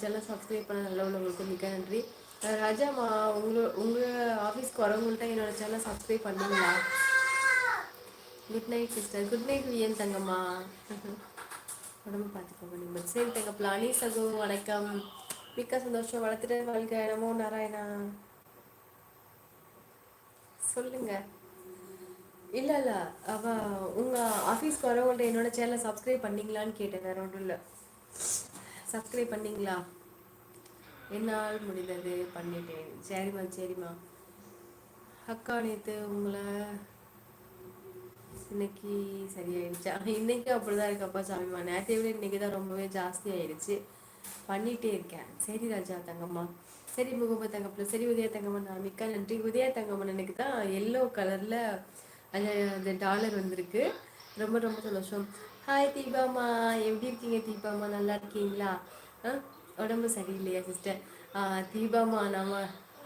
Channel subscribe பண்ண நல்ல உள்ளவங்களுக்கு மிக்க நன்றி. ராஜாமா, உங்கள் ஆஃபீஸ்க்கு வரவங்கள்ட்ட என்னோட சேனல் சப்ஸ்கிரைப் பண்ணுங்களா? Good night sister. Good night வியன் தங்கம்மா. உடம்பு பார்த்துக்கோங்க நீங்கள். சரி தங்கப்பில் அனி சகு வணக்கம். மிக்க சந்தோஷம். வளர்த்துட்டு வாழ்க்கை. நமோ நாராயணா. சொல்லுங்க. இல்லை இல்லை, உங்கள் ஆஃபீஸ்க்கு வரவங்கள்ட்ட என்னோட சேனலை சப்ஸ்கிரைப் பண்ணீங்களான்னு கேட்டேன், வேற ஒன்றும் இல்லை. சப்ஸ்கிரைப் பண்ணீங்களா? என்னால் முடிந்தது பண்ணிட்டேன். சரிம்மா சரிம்மா. அக்கா நேற்று உங்களை இன்னைக்கு சரியாயிடுச்சா? இன்னைக்கு அப்படிதான் இருக்கப்பா சாமிமா. நேற்றை விட இன்னைக்கு தான் ரொம்பவே ஜாஸ்தி ஆயிடுச்சு. பண்ணிட்டே இருக்கேன். சரி ராஜா தங்கம்மா. சரி முகமது தங்கப்பில். சரி உதயா தங்கம்மன், நான் மிக்க நன்றி. உதயா தங்கம்மன் எனக்கு தான் எல்லோ கலரில் அந்த டாலர் வந்திருக்கு. ரொம்ப ரொம்ப சந்தோஷம். ஹாய் தீபாம்மா, எப்படி இருக்கீங்க தீபாம்மா? நல்லா இருக்கீங்களா? உடம்பு சரியில்லையா சிஸ்டர்? தீபாம்மா, நம்ம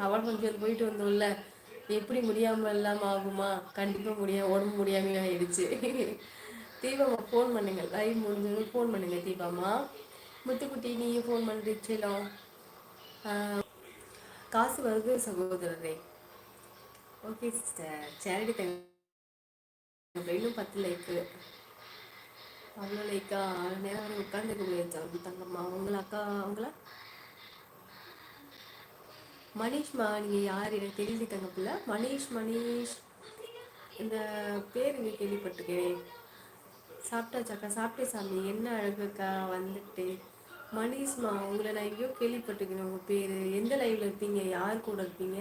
அவள் கொஞ்சம் போயிட்டு வந்தோம்ல, எப்படி முடியாமல் இல்லாமல் ஆகுமா? கண்டிப்பாக உடம்பு முடியாமே ஆயிடுச்சு. தீபாம்மா ஃபோன் பண்ணுங்க, லைவ் முடிஞ்சதும் ஃபோன் பண்ணுங்க தீபாம்மா. முத்துக்குட்டி நீயும் ஃபோன் பண்ணுறீச்சலாம். காசு வருது சகோதரரே. Okay sister. சேரிட்டி தங்க இன்னும் 10 லைக்கு. அவ்வளோ லைக்கா? 6 நேரம் வரை உட்காந்துருக்க முடியாது தங்கம்மா. அவங்கள மனிஷ்மா, நீங்கள் யார் எனக்கு தெரியல தங்கப்பில்ல. மனிஷ் இந்த பேர் இங்கே கேள்விப்பட்டிருக்கேன். சாப்பிட்டாச்சாக்கா? சாப்பிட்டே சாமி. என்ன அழகுக்கா வந்துட்டு. மனிஷ்மா, உங்களை நான் எங்கேயோ கேள்விப்பட்டிருக்கேன். உங்கள் பேர் எந்த லைவ்ல இருப்பீங்க? யார் கூட இருப்பீங்க?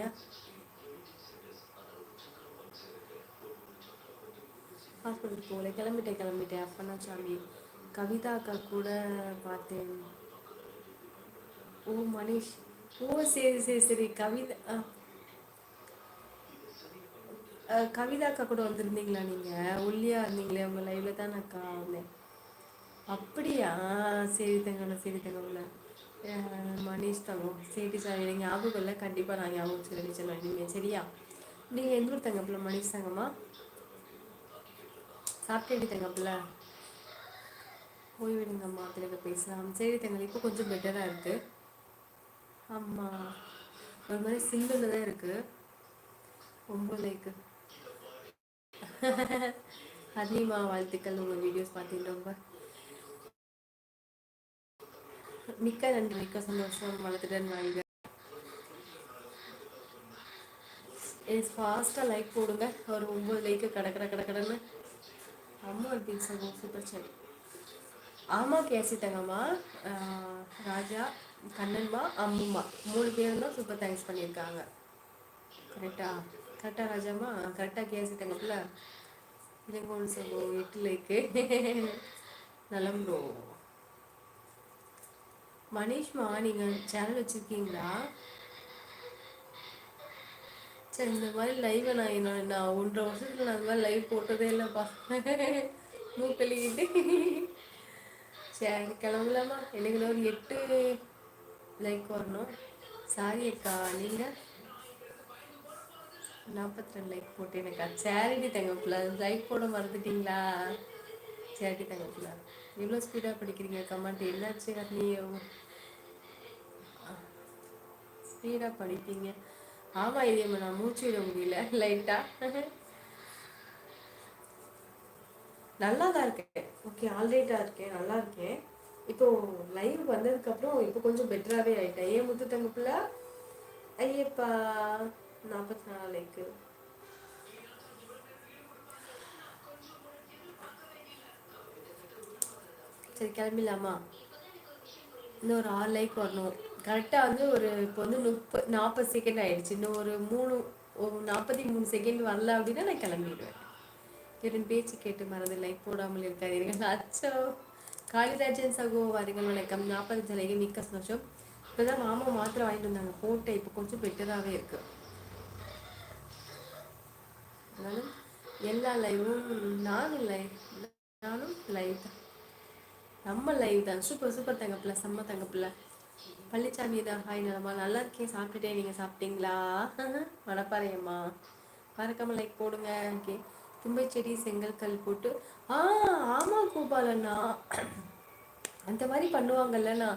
ஹாஸ்பிட்டல் போகல, கிளம்பிட்டேன். அப்பனா சாமி கவிதா அக்கா கூட பார்த்தேன். ஓ மனிஷ். ஓ சரி கவிதா. கவிதா அக்கா கூட வந்திருந்தீங்களா? நீங்கள் ஒல்லியா இருந்தீங்களே உங்கள் லைவ்ல தான் அக்கா வந்தேன். அப்படியா? சரி தங்கம்ல. மனிஷ் தங்கம். சரி சார், எனக்கு ஞாபகம் இல்லை. கண்டிப்பாக நான் ஞாபகம் வச்சுக்கிறேன். நீங்கள் சரியா? நீங்கள் எந்த ஊர் தங்கப்பில்? மனிஷ் தங்கம்மா. சாப்பிட்டேடி தங்கப்பில். ஓய்விடுங்கம்மா, பிறகு பேசலாம். சரி தங்கள், இப்போ கொஞ்சம் பெட்டராக இருக்குது. ஆமாம், ஒரு மாதிரி சிங்கிளில் தான் இருக்குது. 9 லைக்கு. அதிகமா வாழ்த்துக்கள். உங்கள் வீடியோஸ் பார்த்தீங்க ரொம்ப மிக்க நன்றி. மிக்க சந்தோஷம். வளர்த்துட்டேன் வாங்க. ஃபாஸ்ட்டாக லைக் போடுங்க. ஒரு 9 லைக்கு கடன்னு. அம்மா டீச்சர் சூப்பர் சரி. ஆமாம் கேசி தங்கம்மா. ராஜா, கண்ணன்மா, அம்மும்மா 3 பேரும் தான் சூப்பர் தேங்க்ஸ் பண்ணியிருக்காங்க. கரெக்டாக ராஜாம்மா. கரெக்டாக கேசி தங்கப்பில். எனக்கு ஒன்று சொல்லுவோம் 8 லைக்கு. நலம் ப்ரோ. மனிஷ்மா, நீங்கள் சேனல் வச்சுருக்கீங்களா? சரி, இந்த மாதிரி லைவை நான் 1.5 வருஷத்துல நான் இந்த மாதிரி லைவ் போட்டதே இல்லைப்பா. மூக்கலிக்கிட்டு. சரி கிளம்பலாமா? எனக்கு ஒரு 8 லைக் வரணும். சாரி அக்கா, நீங்கள் 42 லைக் போட்டேனக்கா. சேரிட்டி தங்கப்பில் லைக் போட மறந்துட்டீங்களா? சேரிட்டி தங்கப்பில் இவ்வளோ ஸ்பீடாக படிக்கிறீங்க கமெண்ட். என்னாச்சு? நீ ஸ்பீடாக படிப்பீங்க. ஆமாம், இதே நான் மூச்சு விட முடியல லைட்டாக. நல்லா தான் இருக்கேன். ஓகே, ஆல்ரைட்டாக இருக்கேன், நல்லா இருக்கேன். இப்போ லைவ் வந்ததுக்கப்புறம் இப்போ கொஞ்சம் பெட்டராகவே ஆகிட்டேன். ஏன் முத்து தங்கப்பில்? ஐயப்பா, 44 லைக்கு. சரி கிளம்பிடலாமா? இன்னும் ஒரு 6 லைக் வரணும். கரெக்டாக வந்து இப்போ வந்து 40 செகண்ட் ஆயிடுச்சு. இன்னும் ஒரு 43 செகண்ட் வரல அப்படின்னா நான் கிளம்பிடுவேன். என் பேச்சு கேட்டு மறந்து லைக் போடாமல் இருக்காதீர்கள். அச்சோ. காளிராஜன் சகோ வாருங்கள், வணக்கம். 45 லைக், மிக்க சந்தோஷம். இப்போதான் மாமா மாத்திரை வாங்கிட்டு வந்தாங்க, போட்டேன். இப்போ கொஞ்சம் பெட்டராகவே இருக்கு. அதனாலும் எல்லா லைவும் நானும் லைவ் தான். நம்ம லைவ் தான். சூப்பர் தங்கப்பில்ல, செம்ம தங்கப்பில்ல. பழனிசாமி தான். ஹாய் நலமா? நல்லா இருக்கேன். சாப்பிட்டுட்டே. நீங்கள் சாப்பிட்டீங்களா? மணப்பாறையம்மா, மறக்காம லைக் போடுங்க. ஓகே. தும்பை செடி செங்கல் கல் போட்டு. ஆமாம் கோபாலண்ணா, அந்த மாதிரி பண்ணுவாங்கல்லண்ணா.